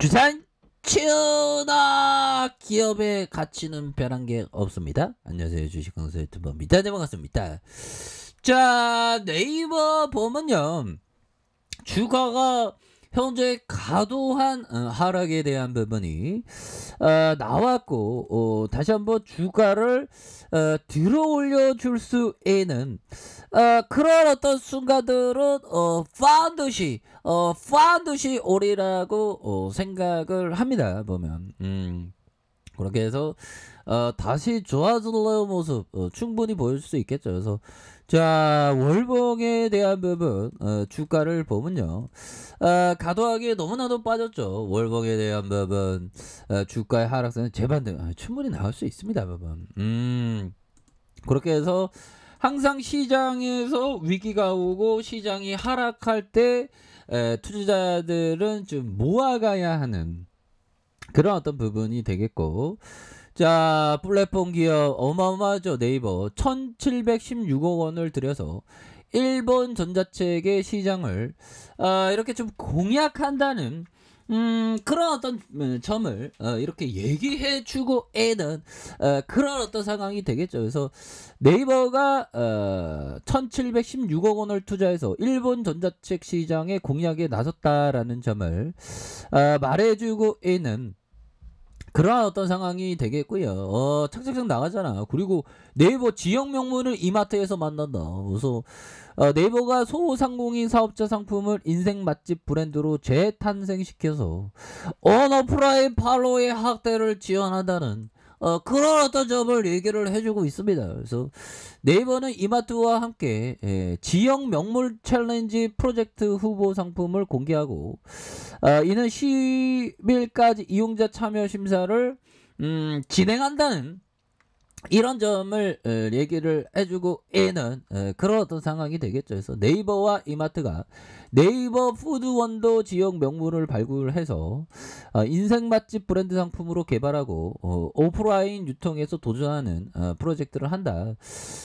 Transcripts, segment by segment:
주산 치어나 기업의 가치는 변한 게 없습니다. 안녕하세요, 주식강사 유튜버입니다. 네, 반갑습니다. 자, 네이버 보면요, 주가가 현재 과도한 하락에 대한 부분이 나왔고, 다시 한번 주가를 들어 올려줄 수 있는 그런 어떤 순간들은 반드시 오리라고 생각을 합니다. 보면 그렇게 해서 다시 좋아지는 모습 충분히 보일 수 있겠죠. 그래서 자, 월봉에 대한 부분 주가를 보면요, 과도하게 너무나도 빠졌죠. 월봉에 대한 부분 주가의 하락세는 재반등 충분히 나올 수 있습니다. 부분 그렇게 해서 항상 시장에서 위기가 오고 시장이 하락할 때 투자자들은 좀 모아가야 하는 그런 어떤 부분이 되겠고, 자, 플랫폼 기업 어마어마하죠. 네이버 1716억 원을 들여서 일본 전자책의 시장을 이렇게 좀 공략한다는 그런 어떤 점을 이렇게 얘기해 주고 애는 그런 어떤 상황이 되겠죠. 그래서 네이버가 1716억 원을 투자해서 일본 전자책 시장의 공략에 나섰다라는 점을 말해주고 있는 그런 어떤 상황이 되겠고요. 착착착 나가잖아. 그리고 네이버 지역 명문을 이마트에서 만난다. 그래서 네이버가 소상공인 사업자 상품을 인생 맛집 브랜드로 재탄생시켜서 온오프라인 팔로의 확대를 지원한다는 그런 어떤 점을 얘기를 해주고 있습니다. 그래서 네이버는 이마트와 함께 지역 명물 챌린지 프로젝트 후보 상품을 공개하고 이는 10일까지 이용자 참여 심사를 진행한다는 이런 점을 얘기를 해주고 있는 그런 어떤 상황이 되겠죠. 그래서 네이버와 이마트가 네이버 푸드원더 지역 명물을 발굴해서 인생 맛집 브랜드 상품으로 개발하고 오프라인 유통에서 도전하는 프로젝트를 한다.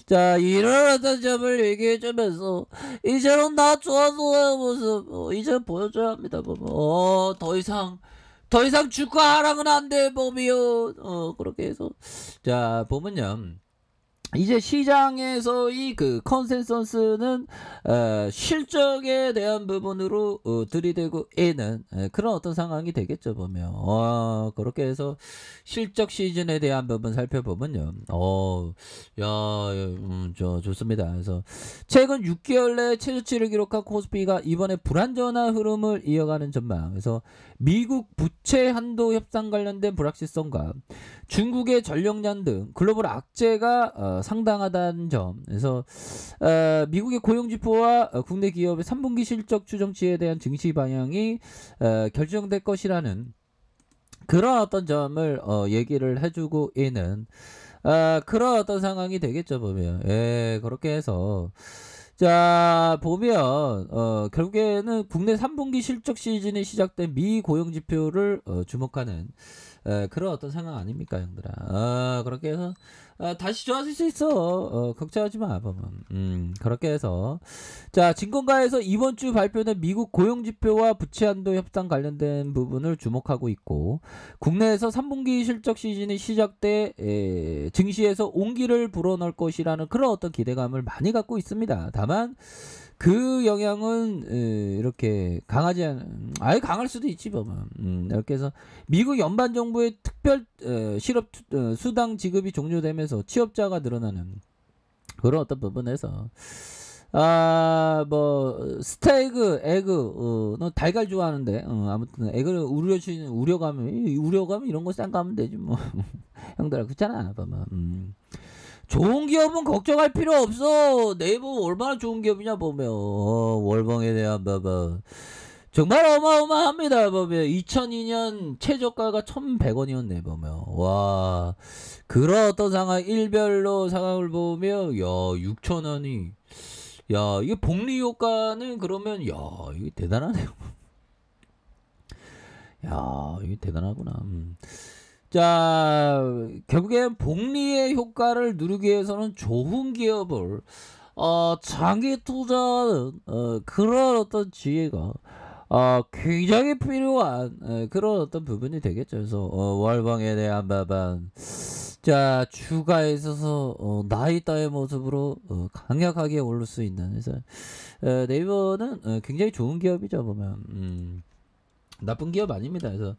자, 이런 어떤 점을 얘기해주면서 이제는 나 좋아하는 모습 이제 보여줘야 합니다. 더 이상 주가 하락은 안 돼, 보면 그렇게 해서 자, 보면요, 이제 시장에서의 그 컨센서스는 실적에 대한 부분으로 들이대고 있는 그런 어떤 상황이 되겠죠. 보면 그렇게 해서 실적 시즌에 대한 부분 살펴보면요, 좋습니다. 그래서 최근 6개월 내 최저치를 기록한 코스피가 이번에 불안전한 흐름을 이어가는 전망. 그래서 미국 부채 한도 협상 관련된 불확실성과 중국의 전력난 등 글로벌 악재가 상당하다는 점. 그래서 미국의 고용지표와 국내 기업의 3분기 실적 추정치에 대한 증시 방향이 결정될 것이라는 그런 어떤 점을 얘기를 해주고 있는 그런 어떤 상황이 되겠죠. 보면 그렇게 해서 자, 보면 결국에는 국내 3분기 실적 시즌이 시작된 미 고용지표를 주목하는 그런 어떤 상황 아닙니까, 형들아. 그렇게 해서 다시 좋아질 수 있어. 걱정하지 마. 보면 그렇게 해서 자, 증권가에서 이번 주 발표된 미국 고용지표와 부채 한도 협상 관련된 부분을 주목하고 있고, 국내에서 3분기 실적 시즌이 시작돼 증시에서 온기를 불어넣을 것이라는 그런 어떤 기대감을 많이 갖고 있습니다. 다만 그 영향은 이렇게 강하지 않은, 아예 강할 수도 있지 보면. 이렇게 해서 미국 연방 정부의 특별 실업 수당 지급이 종료되면서 취업자가 늘어나는 그런 어떤 부분에서 뭐 스테이크 에그 너 달걀 좋아하는데 아무튼 에그를 우려가면 이런 거 싼가면 되지 뭐. 형들아, 그렇잖아. 보면 좋은 기업은 걱정할 필요 없어. 네이버 얼마나 좋은 기업이냐 보면 월봉에 대한 부분 정말 어마어마합니다. 보면 2002년 최저가가 1,100원이었네. 보면 와, 그런 어떤 상황 일별로 상황을 보면 6,000원이, 이게 복리 효과는 그러면 이게 대단하네요. 이게 대단하구나. 자, 결국엔 복리의 효과를 누리기 위해서는 좋은 기업을 장기 투자하는 그런 어떤 지혜가 굉장히 필요한 그런 어떤 부분이 되겠죠. 그래서 월봉에 대한 부분. 자, 주가에 있어서 나이 따의 모습으로 강력하게 오를 수 있는. 그래서 네이버는 굉장히 좋은 기업이죠, 보면. 나쁜 기업 아닙니다. 그래서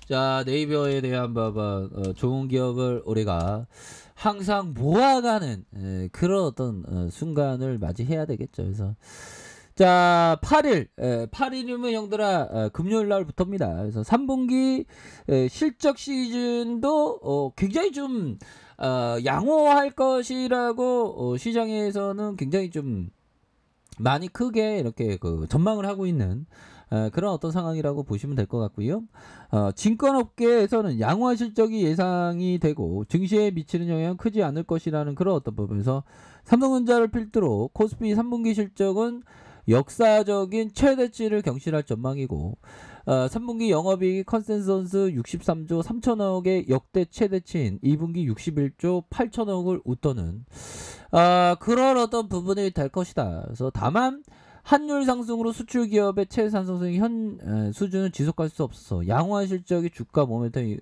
자, 네이버에 대한 부분, 좋은 기업을 우리가 항상 모아가는 그런 어떤 순간을 맞이해야 되겠죠. 그래서 자, 8일, 8일이면 형들아, 금요일 날부터입니다. 그래서 3분기 실적 시즌도 굉장히 좀 양호할 것이라고 시장에서는 굉장히 좀 많이 크게 이렇게 그 전망을 하고 있는 그런 어떤 상황이라고 보시면 될 것 같고요. 증권업계에서는 양호한 실적이 예상이 되고 증시에 미치는 영향은 크지 않을 것이라는 그런 어떤 부분에서 삼성전자를 필두로 코스피 3분기 실적은 역사적인 최대치를 경신할 전망이고 3분기 영업이익이 컨센서스 63조 3천억의 역대 최대치인 2분기 61조 8천억을 웃도는 그런 어떤 부분이 될 것이다. 그래서 다만 환율 상승으로 수출 기업의 최상승의 현 수준을 지속할 수 없어서 양호한 실적이 주가 모멘텀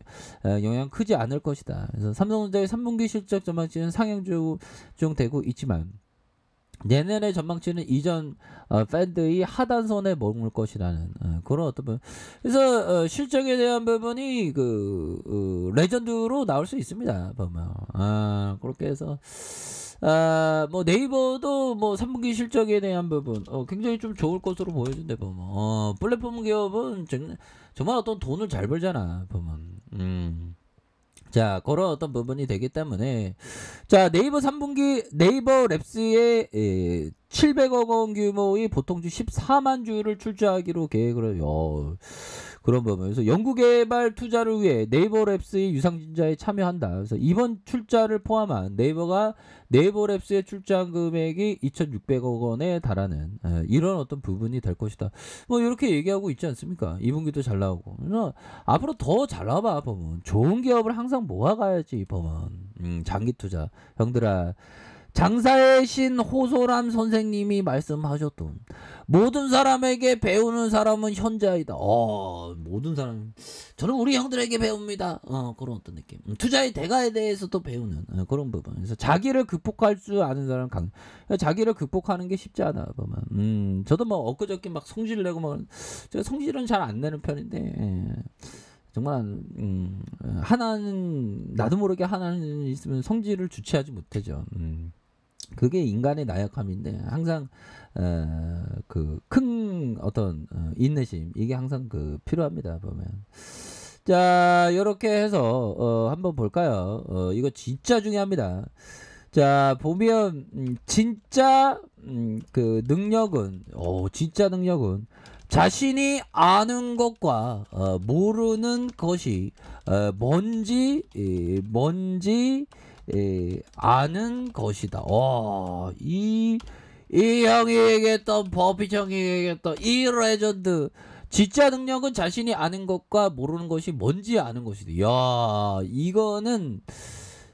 영향 크지 않을 것이다. 그래서 삼성전자의 3분기 실적 전망치는 상향 중 되고 있지만 내년의 전망치는 이전 팬드의 하단선에 머물 것이라는 그런 어떤 부분. 그래서 실적에 대한 부분이 그 레전드로 나올 수 있습니다. 보면 그렇게 해서 뭐 네이버도 뭐 3분기 실적에 대한 부분 굉장히 좀 좋을 것으로 보여준대 보면 플랫폼 기업은 정말 어떤 돈을 잘 벌잖아 보면. 자, 그런 어떤 부분이 되기 때문에 자, 네이버 3분기 네이버 랩스의 700억 원 규모의 보통주 14만 주를 출자하기로 계획을 해요. 그런 부분에서 연구개발 투자를 위해 네이버 랩스의 유상증자에 참여한다. 그래서 이번 출자를 포함한 네이버가 네이버 랩스에 출자한 금액이 2,600억 원에 달하는 이런 어떤 부분이 될 것이다. 뭐 이렇게 얘기하고 있지 않습니까? 2분기도 잘 나오고. 그래서 앞으로 더 잘 나와봐 보면 좋은 기업을 항상 모아가야지 보면 장기 투자. 형들아, 장사의 신 호소람 선생님이 말씀하셨던 모든 사람에게 배우는 사람은 현자이다. 모든 사람, 저는 우리 형들에게 배웁니다. 그런 어떤 느낌. 투자의 대가에 대해서도 배우는 그런 부분. 그래서 자기를 극복할 줄 아는 사람 자기를 극복하는 게 쉽지 않아 보면. 저도 뭐 엊그저께 막 성질 내고 막 제가 성질은 잘 안 내는 편인데. 정말 하나는 나도 모르게 하나는 있으면 성질을 주체하지 못하죠. 그게 인간의 나약함인데 항상 그 큰 어떤 인내심 이게 항상 그 필요합니다 보면. 자, 이렇게 해서 한번 볼까요? 이거 진짜 중요합니다. 자, 보면 진짜 그 능력은 진짜 능력은 자신이 아는 것과 모르는 것이 뭔지 아는 것이다. 이 형이 얘기했던 버핏 형이 얘기했던 이 레전드. 진짜 능력은 자신이 아는 것과 모르는 것이 뭔지 아는 것이다. 야, 이거는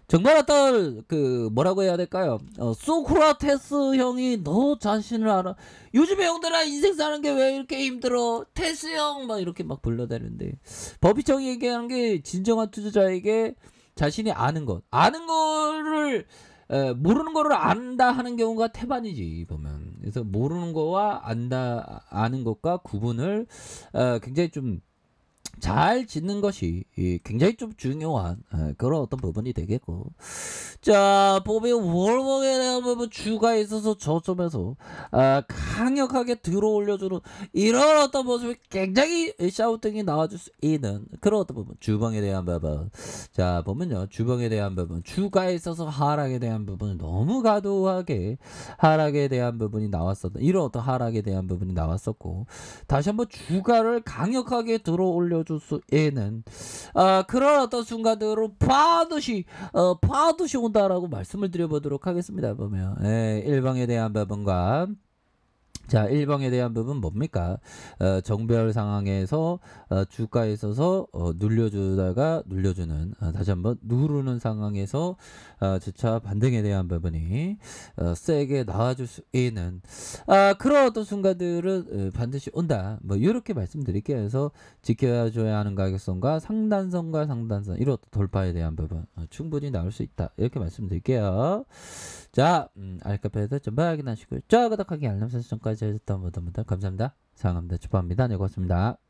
정말 어떤 그 뭐라고 해야 될까요? 소크라테스 형이 너 자신을 알아. 요즘에 형들아 인생 사는 게 왜 이렇게 힘들어? 테스 형 막 이렇게 막 불러대는데 버핏 형이 얘기하는 게 진정한 투자자에게 자신이 아는 거를 모르는 거를 안다 하는 경우가 태반이지 보면. 그래서 모르는 거와 아는 것과 구분을 굉장히 좀 잘 짓는 것이 굉장히 좀 중요한 그런 어떤 부분이 되겠고. 자, 보면 월봉에 대한 부분 주가에 있어서 저점에서 강력하게 들어올려주는 이런 어떤 모습이 굉장히 샤우팅이 나와줄 수 있는 그런 어떤 부분. 주봉에 대한 부분. 자, 보면요, 주봉에 대한 부분, 주가에 있어서 하락에 대한 부분은 너무 과도하게 하락에 대한 부분이 나왔었던 이런 어떤 하락에 대한 부분이 나왔었고, 다시 한번 주가를 강력하게 들어올려줄 수 있는 그런 어떤 순간들로 파도시 온다라고 말씀을 드려보도록 하겠습니다. 보면 일방에 대한 부분과 자, 1번에 대한 부분 뭡니까? 정별 상황에서 주가에 있어서 눌려주다가 눌려주는 다시 한번 누르는 상황에서 주차 반등에 대한 부분이 세게 나와줄 수 있는 그런 어떤 순간들은 반드시 온다. 뭐 이렇게 말씀드릴게요. 그래서 지켜줘야 하는 가격선과 상단선과 상단선 이런 돌파에 대한 부분 충분히 나올 수 있다. 이렇게 말씀드릴게요. 자, 알카페에서 좀 확인하시고요. 구독하기 알람 설정까지 해줬던 모두 감사합니다. 사랑합니다. 축복합니다. 네, 고맙습니다.